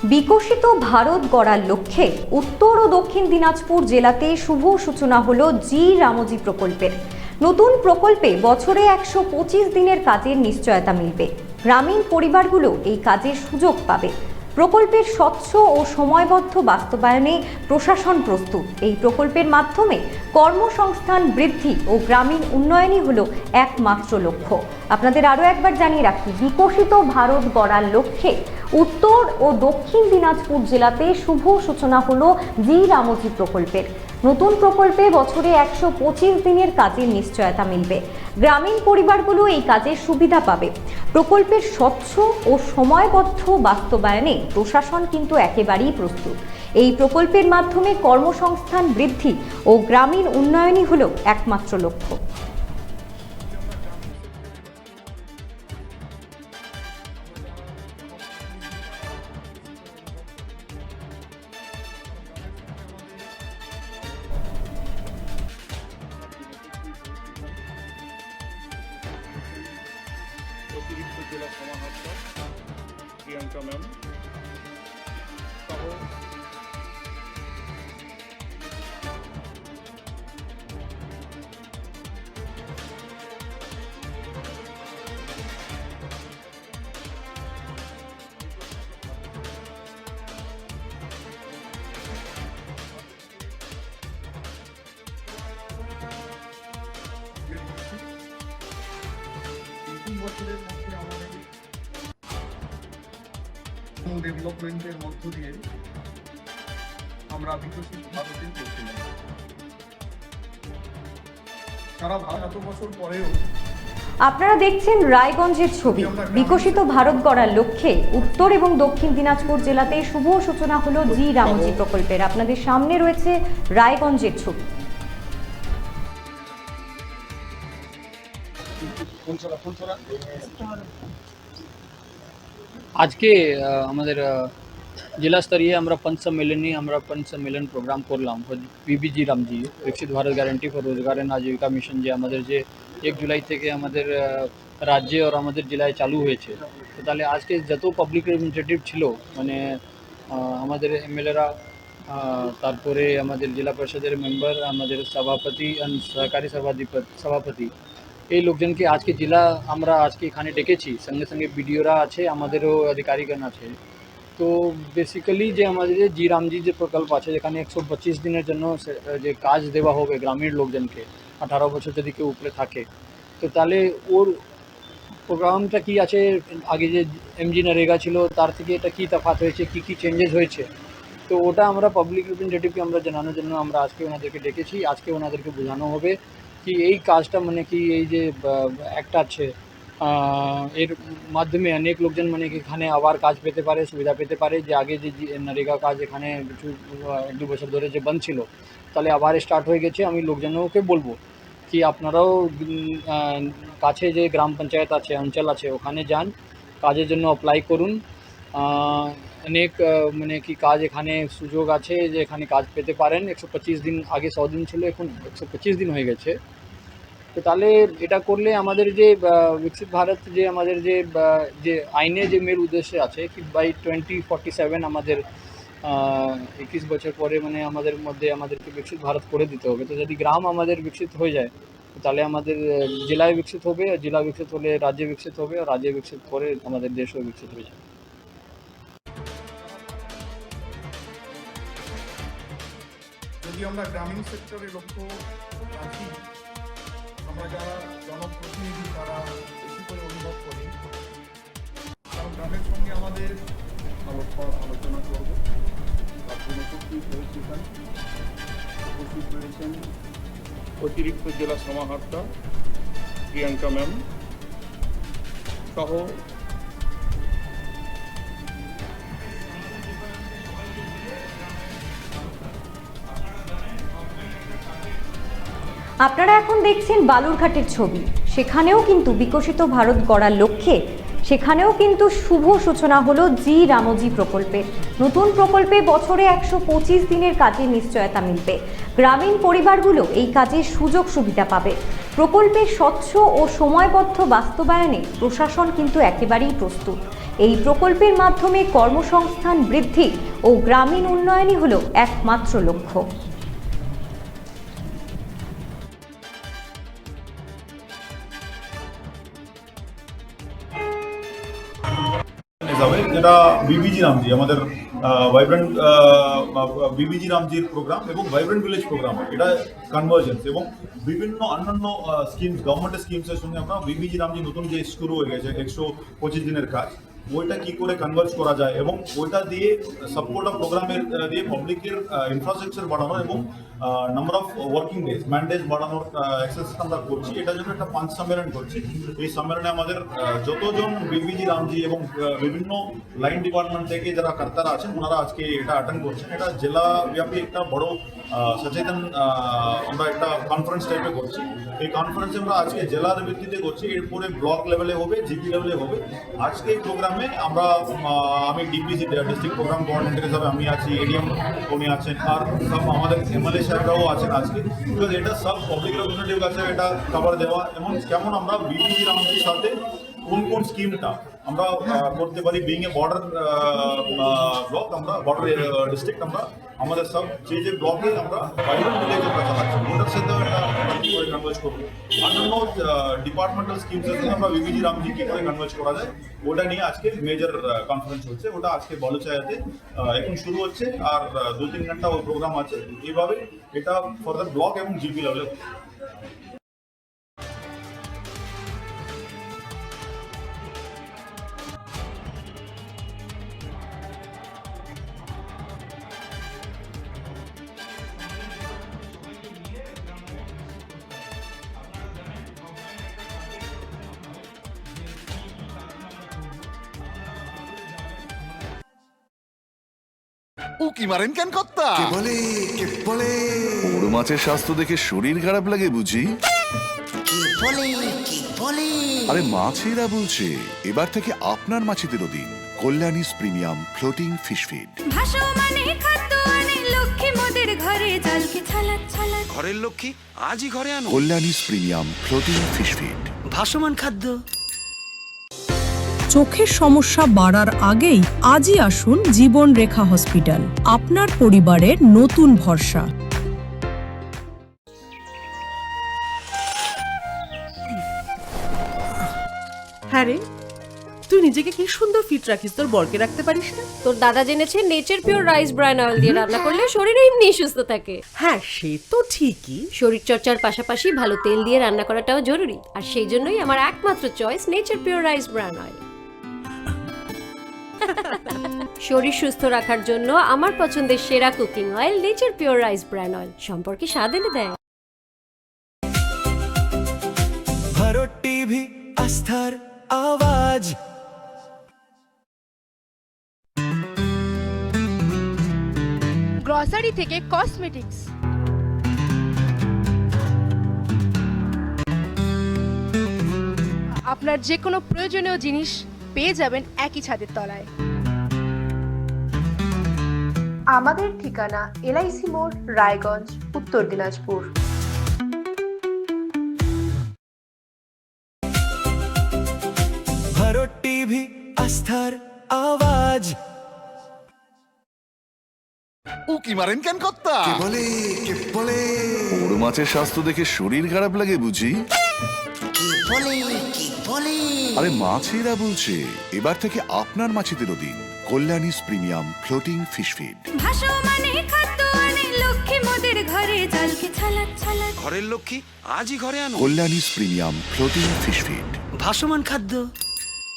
বিকশিত ভারত গড়ার লক্ষ্যে উত্তর ও দক্ষিণ দিনাজপুর জেলাতে শুভ সূচনা হলো জি রামজি প্রকল্পের। নতুন প্রকল্পে বছরে 125 দিনের কাজের নিশ্চয়তা মিলবে। গ্রামীণ পরিবারগুলো এই কাজের সুযোগ পাবে। প্রকল্পের স্বচ্ছ ও সময়বদ্ধ বাস্তবায়নে প্রশাসন প্রস্তুত। এই প্রকল্পের মাধ্যমে কর্মসংস্থান বৃদ্ধি ও গ্রামীণ উন্নয়নই হলো একমাত্র লক্ষ্য। আপনাদের আরও একবার জানিয়ে রাখি, বিকশিত ভারত গড়ার লক্ষ্যে উত্তর ও দক্ষিণ দিনাজপুর জেলাতে শুভ সূচনা হলো জি রামজি প্রকল্পের। নতুন প্রকল্পে বছরে 125 দিনের কাজের নিশ্চয়তা মিলবে। গ্রামীণ পরিবারগুলো এই কাজের সুবিধা পাবে। প্রকল্পের স্বচ্ছ ও সময়বদ্ধ বাস্তবায়নে প্রশাসন কিন্তু একেবারেই প্রস্তুত। এই প্রকল্পের মাধ্যমে কর্মসংস্থান বৃদ্ধি ও গ্রামীণ উন্নয়নই হলো একমাত্র লক্ষ্য। অতিরিক্ত জেলা সমাহর্তা প্রিয়াঙ্কা ম্যাম সহ বছরের মধ্যে আমাদের ডেভেলপমেন্টের মধ্য দিয়ে আমরা বিকশিত ভারতের করছিলাম। সারা ভারত বছর পরেও আপনারা দেখছেন রায়গঞ্জের ছবি। বিকশিত ভারত গড়ার লক্ষ্যে উত্তর এবং দক্ষিণ দিনাজপুর জেলাতে শুভ সূচনা হলো জি রামজি প্রকল্পের। আপনাদের সামনে রয়েছে রায়গঞ্জের ছবি। आज के আমাদের जिला स्तरीय আমরা पंच सम्मेलन प्रोग्राम করলাম বিবিজি রামজি বিকশিত ভারত গ্যারান্টি ফর রোজগার এন্ড আজীবিকা মিশন, যে আমাদের যে 1 জুলাই থেকে আমাদের রাজ্যে আর আমাদের জেলায় চালু হয়েছে। তো তাহলে আজকে যত পাবলিক রিপ্রেজেন্টেটিভ ছিল, মানে আমাদের এমএলএরা, তারপরে আমাদের জেলা পরিষদের মেম্বার, আমাদের সভাপতি আর সহকারী সভাপতি, এই লোকজনকে আজকে জেলা আমরা আজকে এখানে ডেকেছি। সঙ্গে সঙ্গে বিডিওরা আছে, আমাদেরও আধিকারিকগণ আছে। তো বেসিক্যালি যে আমাদের যে জি রামজি যে প্রকল্প আছে, যেখানে 125 দিনের জন্য যে কাজ দেওয়া হবে গ্রামের লোকজনকে, 18 বছর যদি কেউ উপরে থাকে, তো তাহলে ওর প্রোগ্রামটা কি আছে, আগে যে এমজি নরেগা ছিল তার থেকে এটা কী তফাৎ হয়েছে, কী কী চেঞ্জেস হয়েছে, তো ওটা আমরা পাবলিক রিপ্রেজেন্টেটিভকে আমরা জানানোর জন্য আমরা আজকে ওনাদেরকে ডেকেছি। আজকে ওনাদেরকে বোঝানো হবে কি এই কাজটা মানে কি, এই যে একটা আছে এর মাধ্যমে অনেক লোকজন মানে এখানে আবার কাজ পেতে পারে, সুবিধা পেতে পারে। যে আগে যে নরেগা কাজ এখানে কিছু 1-2 বছর ধরে যে বন্ধ ছিল, তাহলে আবার স্টার্ট হয়ে গেছে। আমি লোকজনকে বলবো কি আপনারাও কাছে যে গ্রাম পঞ্চায়েত আছে, অঞ্চল আছে, ওখানে যান, কাজের জন্য অ্যাপ্লাই করুন। অনেক মানে কি কাজ এখানে সুযোগ আছে যে এখানে কাজ পেতে পারেন। 125 দিন, আগে 100 দিন ছিল, এখন 125 দিন হয়ে গেছে। তো তাহলে এটা করলে আমাদের যে বিকশিত ভারত যে আমাদের যে আইনে যে মেন উদ্দেশ্য আছে কি বাই 2047 আমাদের 21 বছর পরে মানে আমাদের মধ্যে আমাদেরকে বিকশিত ভারত করে দিতে হবে। তো যদি গ্রাম আমাদের বিকশিত হয়ে যায়, তাহলে আমাদের জেলায় বিকশিত হবে, আর জেলা বিকশিত হলে রাজ্যে বিকশিত হবে, আর রাজ্যে বিকশিত করে আমাদের দেশও বিকশিত হয়ে যাবে। যদি আমরা গ্রামীণ সেক্টরে লক্ষ্য রাখি, আমরা যারা জনপ্রতিনিধি তারা বেশি করে অনুভব করি, কারণ গ্রামের সঙ্গে আমাদের আলোচনা করব। তার জন্য উপস্থিত রয়েছেন অতিরিক্ত জেলা সমাহর্তা প্রিয়াঙ্কা ম্যাম সহ আপনারা এখন দেখছেন বালুরঘাটের ছবি। সেখানেও কিন্তু বিকশিত ভারত গড়ার লক্ষ্যে সেখানেও কিন্তু শুভ সূচনা হলো জি রামজি প্রকল্পের। নতুন প্রকল্পে বছরে 125 দিনের কাজের নিশ্চয়তা মিলবে। গ্রামীণ পরিবারগুলো এই কাজের সুযোগ সুবিধা পাবে। প্রকল্পের স্বচ্ছ ও সময়বদ্ধ বাস্তবায়নে প্রশাসন কিন্তু একেবারেই প্রস্তুত। এই প্রকল্পের মাধ্যমে কর্মসংস্থান বৃদ্ধি ও গ্রামীণ উন্নয়নই হলো একমাত্র লক্ষ্য। হিসাবে যেটা বিবিজি রামজি আমাদের ভাইব্রেন্ট বিবিজি রামজির প্রোগ্রাম এবং ভাইব্রেন্ট ভিলেজ প্রোগ্রাম, এটা কনভার্জেন্স এবং বিভিন্ন অন্যান্য স্কিমস, গভর্নমেন্টের স্কিমসের সঙ্গে আমরা বিবিজি রামজি নতুন যে শুরু হয়ে গেছে 125 দিনের কাজ, ওইটা কি করে কনভার্জ করা যায় এবং ওইটা দিয়ে সবকটা প্রোগ্রামের দিয়ে পাবলিকের ইনফ্রাস্ট্রাকচার বাড়ানো এবং number of working days, man-days বাড়ানোর এক্সারসাইজ আমরা করছি। এটার জন্য একটা 5 সম্মেলন করছি। এই সম্মেলনে আমাদের যতজন বিবিজি রামজি এবং বিভিন্ন লাইন ডিপার্টমেন্ট থেকে যারা কর্তারা আছেন ওনারা আজকে এটা অ্যাটেন্ড করছেন। এটা জেলা ব্যাপী একটা বড় সচেতন আমরা একটা কনফারেন্স টাইপে করছি। এই কনফারেন্সে আমরা আজকে জেলার ভিত্তিতে করছি, এরপরে ব্লক লেভেলে হবে, জিপি লেভেলে হবে। আজকে এই প্রোগ্রামে আমরা আমি ডিপিসি ডিস্ট্রিক্ট প্রোগ্রাম কোঅর্ডিনেটর হিসাবে আমি আছি, এডিএম উনি আছেন, আর সব আমাদের এমএলএ সাহেবরাও আছেন আজকে। বিকজ এটা সব পাবলিক রিপ্রেজেন্টেটিভ কাছে এটা কভার দেওয়া এবং কেমন আমরা বিবিজি রামজির সাথে কোন কোন স্কিমটা আমরা করতে পারি। বিং এ বর্ডার ব্লক, আমরা বর্ডার ডিস্ট্রিক্ট, আমরা আমাদের সব যে ব্লকে আমরা ভাইব্রেন্ট ভিলেজ আমরা চালাচ্ছি, ওটার সাথে একটা কী করে কনভার্জ করবো। অন্যান্য ডিপার্টমেন্টাল স্কিমসের সাথে আমরা বিবিজি রামজি কী করে কনভার্জ করা যায় ওটা নিয়ে আজকে মেজর কনফারেন্স হচ্ছে। ওটা আজকে বলচায়াতে এখন শুরু হচ্ছে আর 2-3 ঘন্টা ওই প্রোগ্রাম আছে। এইভাবে এটা ফার্দার ব্লক এবং জিপি লেভেলে। উকি মারেন কেন কর্তা? কে বলে বড় মাছের স্বাস্থ্য দেখে শরীর খারাপ লাগে বুঝি? কে বলে আরে মাছেরা বলছে এবার থেকে আপনার মাছেদেরও দিন কল্যাণীস প্রিমিয়াম ফ্লোটিং ফিশ ফিড। ভাসমানে খাদ্য আনে লক্ষ্মী মোদের ঘরে জলকে ছালাক ছালাক। ঘরের লক্ষ্মী আজই ঘরে আনো কল্যাণীস প্রিমিয়াম ফ্লোটিং ফিশ ফিড। ভাসমান খাদ্য। চোখের সমস্যা বাড়ার আগেই আজই আসুন জীবন রেখা হসপিটাল, আপনার পরিবারের নতুন ভরসা। হ্যাঁ রে, তুই নিজেকে কি সুন্দর ফিট রাখিস, তোর বরকে রাখতে পারিস না? তোর দাদা জেনেছে nature pure rice bran oil দিয়ে রান্না করলে শরীর এমনি সুস্থ থাকে। হ্যাঁ সে তো ঠিকই, শরীর চর্চার পাশাপাশি ভালো তেল দিয়ে রান্না করাটাও জরুরি, আর সেই জন্যই আমার একমাত্র choice nature pure rice bran oil. শরীর সুস্থ রাখার জন্য আমার পছন্দের সেরা cooking oil nature pure rice bran oil, সম্পর্কে স্বাদ এনে দেয়। ভারত টিভি, আস্থার আওয়াজ। গ্রসারি থেকে কসমেটিক্স, আপনার যে কোনো প্রয়োজনীয় জিনিস পেয়ে যাবেন একই ছাদের তলায়। আমাদের ঠিকানা এলআইসি মোড়, রায়গঞ্জ, উত্তর দিনাজপুর। ভারত টিভি, আস্থার আওয়াজ। উকি মারেন কেন কর্তা? কে বলে বড় মাছের স্বাস্থ্য দেখে শরীর খারাপ লাগে বুঝি? কে বলে আরে মাছেরা বলছে এবার থেকে আপনার মাছেদেরও দিন কল্যাণীস প্রিমিয়াম ফ্লোটিং ফিশ ফিড। ভাসমানে খাদ্য আনে লক্ষ্মী মোদের ঘরে জলকে ছালাক ছালাক। ঘরের লক্ষ্মী আজই ঘরে আনো কল্যাণীস প্রিমিয়াম ফ্লোটিং ফিশ ফিড। ভাসমান খাদ্য।